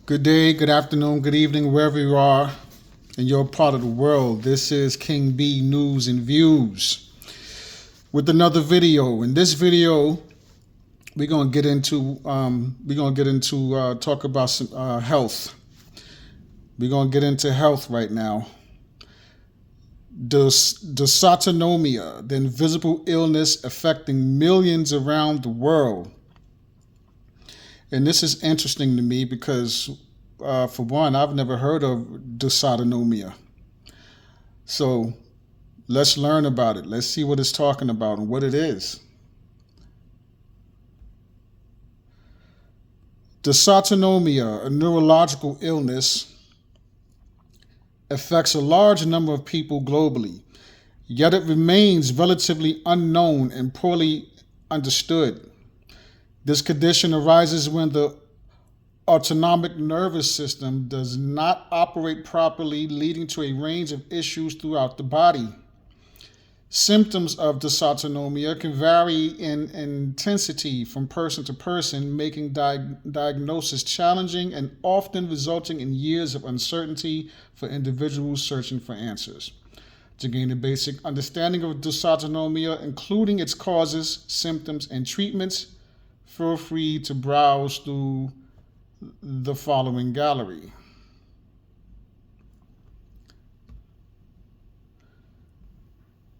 Good day, good afternoon, good evening, wherever you are in your part of the world. This is King B News and Views with another video. In this video, we're gonna get into talk about some health. We're gonna get into health right now. Dysautonomia, the invisible illness affecting millions around the world. And this is interesting to me because, for one, I've never heard of dysautonomia. So let's learn about it. Let's see what it's talking about and what it is. Dysautonomia, a neurological illness, affects a large number of people globally, yet it remains relatively unknown and poorly understood. This condition arises when the autonomic nervous system does not operate properly, leading to a range of issues throughout the body. Symptoms of dysautonomia can vary in intensity from person to person, making diagnosis challenging and often resulting in years of uncertainty for individuals searching for answers. To gain a basic understanding of dysautonomia, including its causes, symptoms, and treatments, feel free to browse through the following gallery.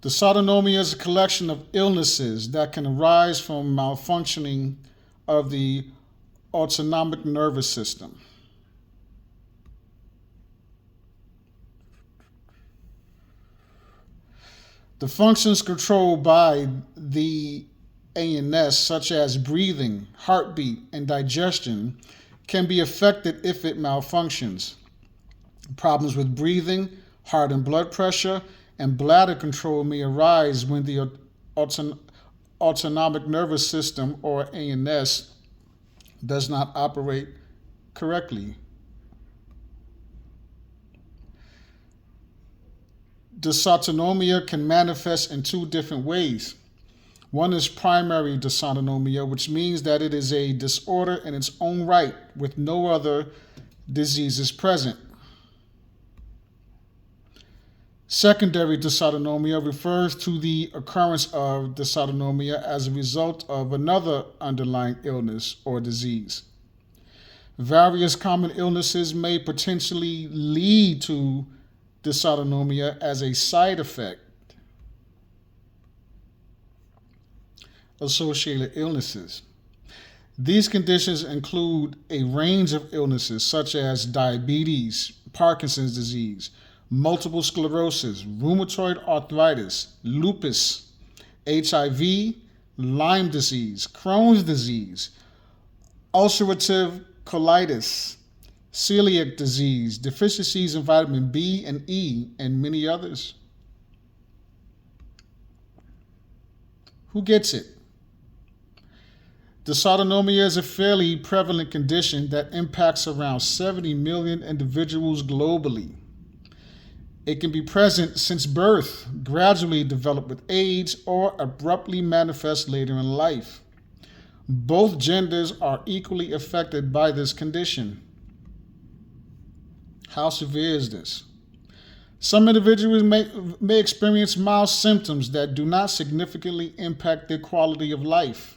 Dysautonomia is a collection of illnesses that can arise from malfunctioning of the autonomic nervous system. The functions controlled by the ANS, such as breathing, heartbeat, and digestion, can be affected if it malfunctions. Problems with breathing, heart and blood pressure, and bladder control may arise when the autonomic nervous system, or ANS, does not operate correctly. Dysautonomia can manifest in two different ways. One is primary dysautonomia, which means that it is a disorder in its own right with no other diseases present. Secondary dysautonomia refers to the occurrence of dysautonomia as a result of another underlying illness or disease. Various common illnesses may potentially lead to dysautonomia as a side effect. Associated illnesses. These conditions include a range of illnesses such as diabetes, Parkinson's disease, multiple sclerosis, rheumatoid arthritis, lupus, HIV, Lyme disease, Crohn's disease, ulcerative colitis, celiac disease, deficiencies in vitamin B and E, and many others. Who gets it? Dysautonomia is a fairly prevalent condition that impacts around 70 million individuals globally. It can be present since birth, gradually develop with age, or abruptly manifest later in life. Both genders are equally affected by this condition. How severe is this? Some individuals may experience mild symptoms that do not significantly impact their quality of life.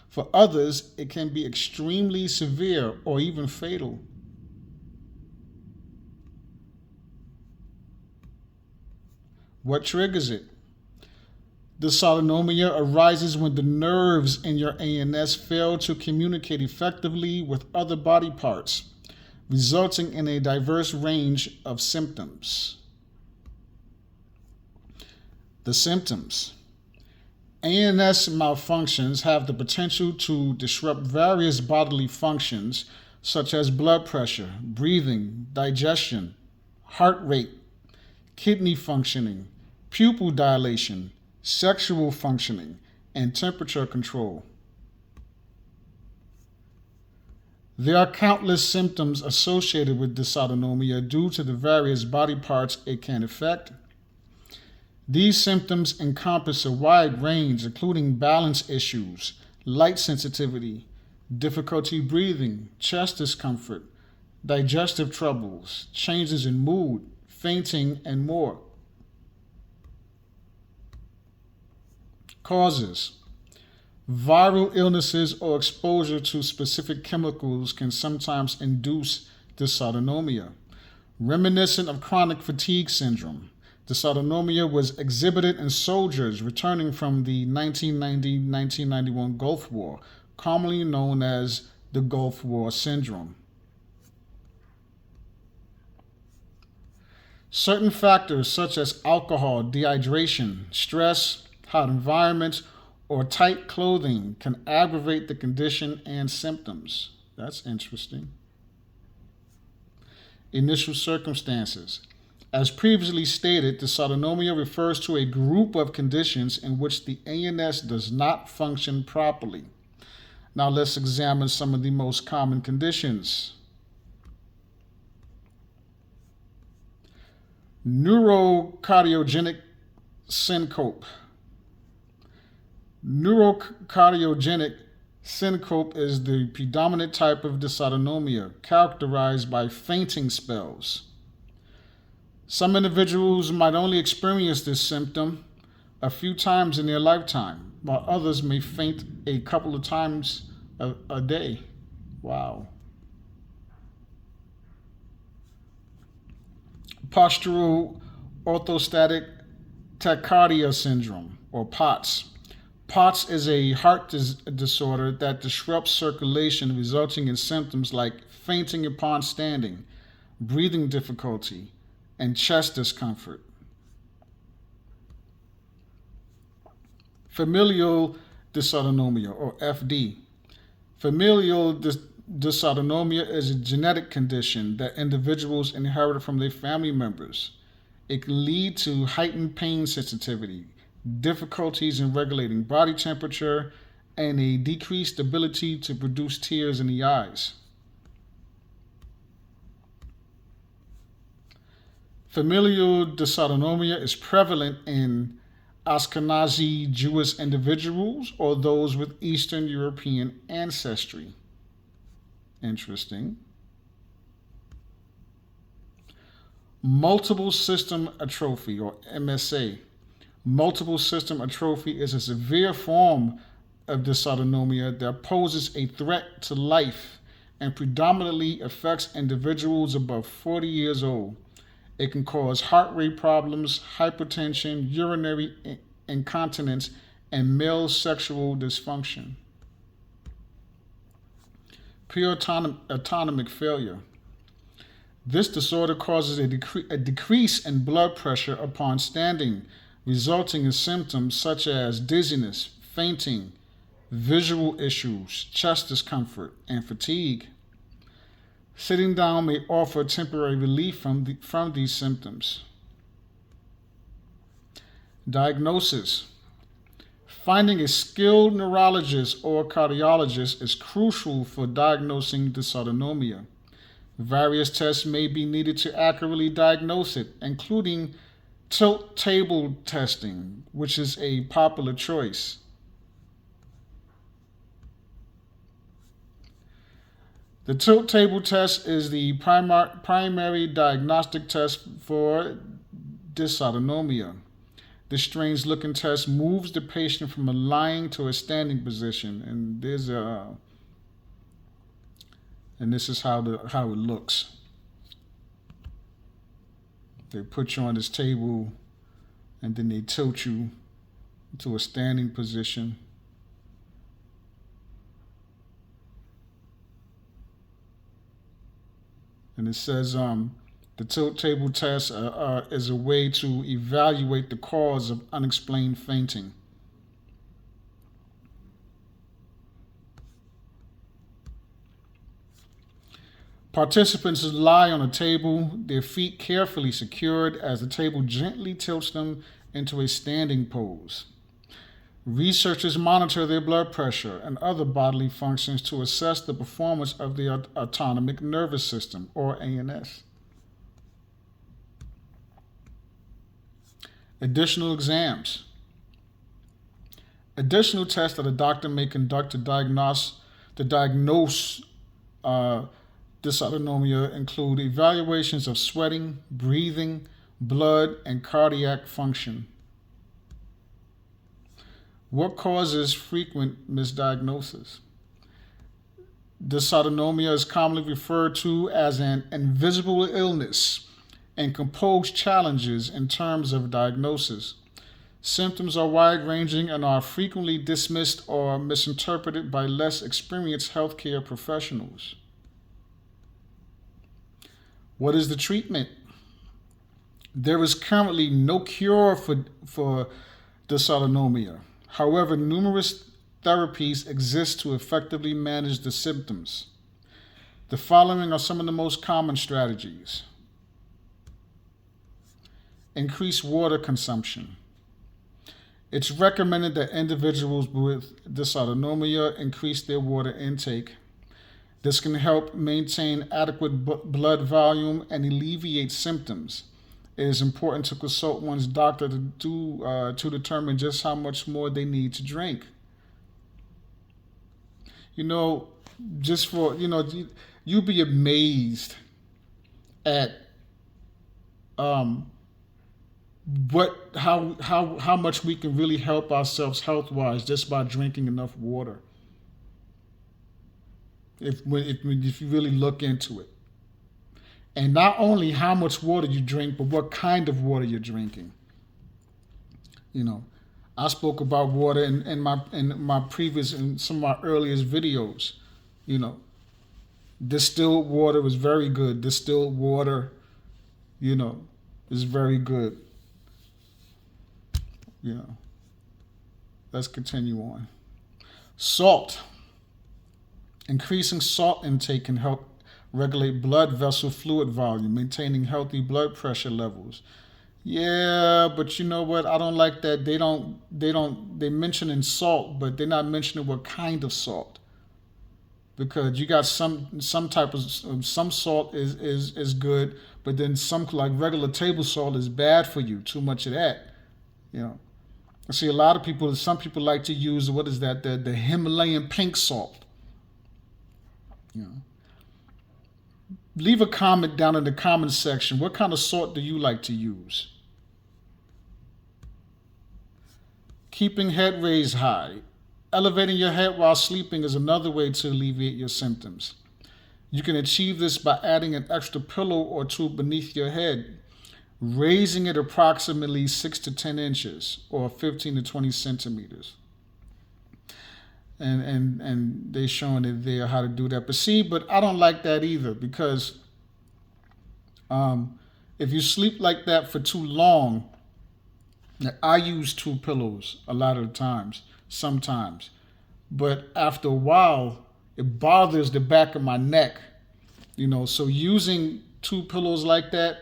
For others, it can be extremely severe or even fatal. What triggers it? Dysautonomia arises when the nerves in your ANS fail to communicate effectively with other body parts, resulting in a diverse range of symptoms. The symptoms. ANS malfunctions have the potential to disrupt various bodily functions such as blood pressure, breathing, digestion, heart rate, kidney functioning, pupil dilation, sexual functioning, and temperature control. There are countless symptoms associated with dysautonomia due to the various body parts it can affect. These symptoms encompass a wide range, including balance issues, light sensitivity, difficulty breathing, chest discomfort, digestive troubles, changes in mood, fainting, and more. Causes: viral illnesses or exposure to specific chemicals can sometimes induce dysautonomia, reminiscent of chronic fatigue syndrome. Dysautonomia was exhibited in soldiers returning from the 1990-1991 Gulf War, commonly known as the Gulf War Syndrome. Certain factors such as alcohol, dehydration, stress, hot environments, or tight clothing can aggravate the condition and symptoms. That's interesting. Initial circumstances. As previously stated, dysautonomia refers to a group of conditions in which the ANS does not function properly. Now let's examine some of the most common conditions. Neurocardiogenic syncope. Neurocardiogenic syncope is the predominant type of dysautonomia, characterized by fainting spells. Some individuals might only experience this symptom a few times in their lifetime, while others may faint a couple of times a day. Wow. Postural orthostatic tachycardia syndrome, or POTS. POTS is a heart disorder that disrupts circulation, resulting in symptoms like fainting upon standing, breathing difficulty, and chest discomfort. Familial dysautonomia, or FD. Familial dysautonomia is a genetic condition that individuals inherit from their family members. It can lead to heightened pain sensitivity, difficulties in regulating body temperature, and a decreased ability to produce tears in the eyes. Familial dysautonomia is prevalent in Ashkenazi Jewish individuals or those with Eastern European ancestry. Interesting. Multiple system atrophy, or MSA. Multiple system atrophy is a severe form of dysautonomia that poses a threat to life and predominantly affects individuals above 40 years old. It can cause heart rate problems, hypertension, urinary incontinence, and male sexual dysfunction. Pure autonomic failure. This disorder causes a decrease in blood pressure upon standing, resulting in symptoms such as dizziness, fainting, visual issues, chest discomfort, and fatigue. Sitting down may offer temporary relief from these symptoms. Diagnosis. Finding a skilled neurologist or cardiologist is crucial for diagnosing dysautonomia. Various tests may be needed to accurately diagnose it, including tilt table testing, which is a popular choice. The tilt table test is the primary diagnostic test for dysautonomia. This strange-looking test moves the patient from a lying to a standing position, and this is how it looks. They put you on this table, and then they tilt you to a standing position. And it says the tilt table test is a way to evaluate the cause of unexplained fainting. Participants lie on a table, their feet carefully secured as the table gently tilts them into a standing pose. Researchers monitor their blood pressure and other bodily functions to assess the performance of the autonomic nervous system, or ANS. Additional exams. Additional tests that a doctor may conduct to diagnose dysautonomia include evaluations of sweating, breathing, blood, and cardiac function. What causes frequent misdiagnosis? Dysautonomia is commonly referred to as an invisible illness and can pose challenges in terms of diagnosis. Symptoms are wide ranging and are frequently dismissed or misinterpreted by less experienced healthcare professionals. What is the treatment? There is currently no cure for dysautonomia. However, numerous therapies exist to effectively manage the symptoms. The following are some of the most common strategies. Increase water consumption. It's recommended that individuals with dysautonomia increase their water intake. This can help maintain adequate blood volume and alleviate symptoms. It is important to consult one's doctor to determine just how much more they need to drink. Just for, you'd be amazed at how much we can really help ourselves health-wise just by drinking enough water. If you really look into it. And not only how much water you drink, but what kind of water you're drinking. I spoke about water in some of my earliest videos. Distilled water was very good. Distilled water, is very good. Let's continue on. Salt. Increasing salt intake can help regulate blood vessel fluid volume, maintaining healthy blood pressure levels. Yeah, but you know what? I don't like that. They mention in salt, but they're not mentioning what kind of salt. Because you got some type of some salt is good, but then some, like regular table salt, is bad for you. Too much of that. I see some people like to use, what is that? The Himalayan pink salt. Leave a comment down in the comment section. What kind of salt do you like to use? Keeping head raised high. Elevating your head while sleeping is another way to alleviate your symptoms. You can achieve this by adding an extra pillow or two beneath your head, raising it approximately 6 to 10 inches or 15 to 20 centimeters. And they showing it there how to do that. But I don't like that either, because if you sleep like that for too long, I use 2 pillows a lot of the times, sometimes, but after a while it bothers the back of my neck, so using 2 pillows like that,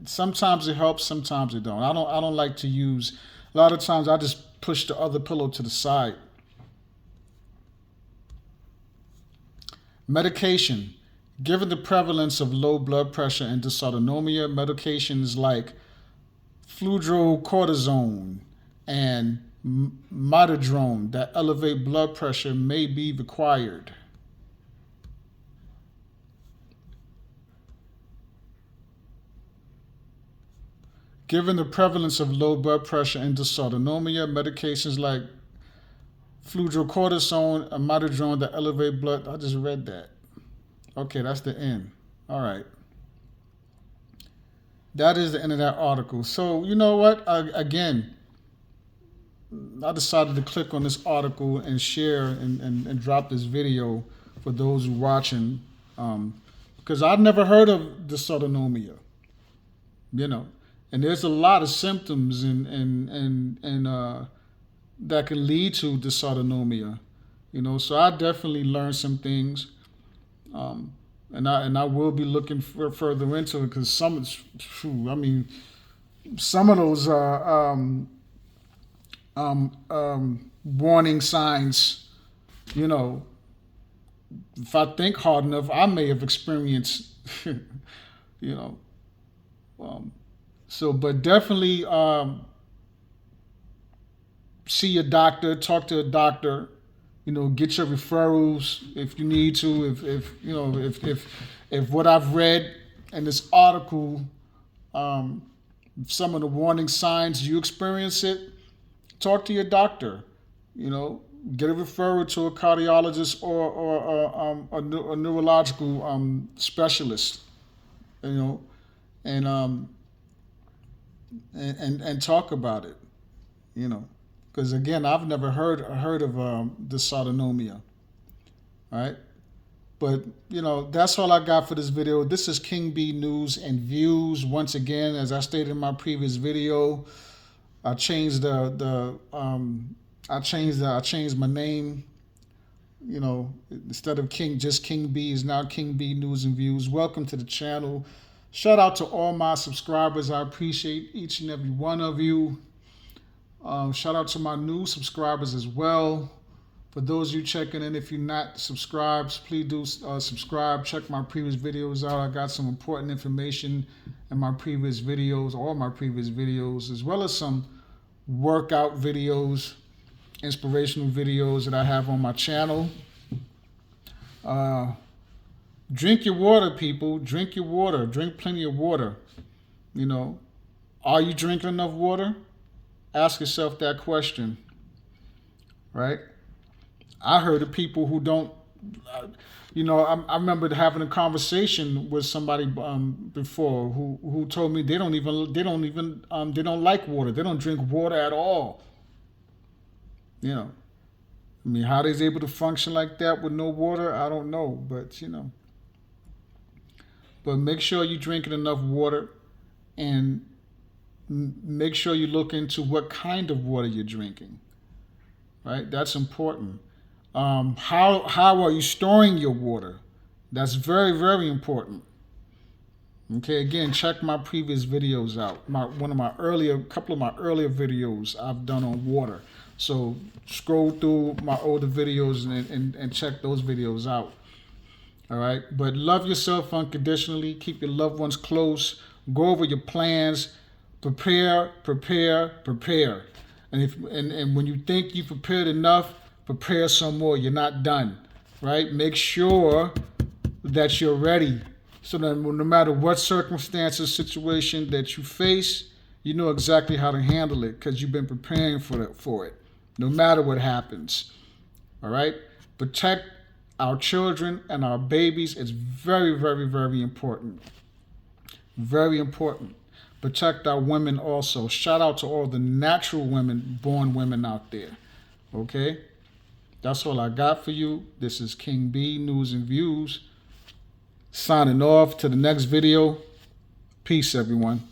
sometimes it helps, sometimes it don't. I don't like to use. A lot of times I just push the other pillow to the side. Medication. Given the prevalence of low blood pressure and dysautonomia, medications like fludrocortisone and midodrone that elevate blood pressure may be required. Given the prevalence of low blood pressure and dysautonomia, medications like fludrocortisone and midodrone that elevate blood. I just read that. Okay, that's the end. All right. That is the end of that article. So, you know what? I decided to click on this article and share and drop this video for those who are watching, because I've never heard of dysautonomia, and there's a lot of symptoms and that can lead to dysautonomia, so I definitely learned some things, and I will be looking further into it, because some of those warning signs, if I think hard enough, I may have experienced, but definitely see a doctor, talk to a doctor, Get your referrals if you need to. If what I've read in this article, some of the warning signs you experience it, talk to your doctor. Get a referral to a cardiologist or a neurological specialist. You know, and and talk about it. Because again, I've never heard of dysautonomia. Right? But that's all I got for this video. This is King B News and Views. Once again, as I stated in my previous video, I changed I changed my name. Instead of King B is now King B News and Views. Welcome to the channel. Shout out to all my subscribers. I appreciate each and every one of you. Shout out to my new subscribers as well. For those of you checking in, if you're not subscribed, please do subscribe. Check my previous videos out. I got some important information in my previous videos, all my previous videos, as well as some workout videos, inspirational videos that I have on my channel. Drink your water, people. Drink your water. Drink plenty of water. Are you drinking enough water? Ask yourself that question, right? I heard of people who don't, I remember having a conversation with somebody before who told me they don't like water. They don't drink water at all. How they's able to function like that with no water, I don't know. But make sure you're drinking enough water, and make sure you look into what kind of water you're drinking. Right? That's important. How are you storing your water? That's very, very important. Okay, again, check my previous videos out. Couple of my earlier videos I've done on water. So scroll through my older videos and check those videos out. All right, but love yourself unconditionally. Keep your loved ones close. Go over your plans. Prepare. And when you think you've prepared enough, prepare some more. You're not done, right? Make sure that you're ready, so that no matter what circumstances, situation that you face, you know exactly how to handle it because you've been preparing for it, no matter what happens. All right? Protect our children and our babies. It's very, very, very important. Very important. Protect our women also. Shout out to all the natural born women out there. Okay? That's all I got for you. This is King B News and Views. Signing off to the next video. Peace, everyone.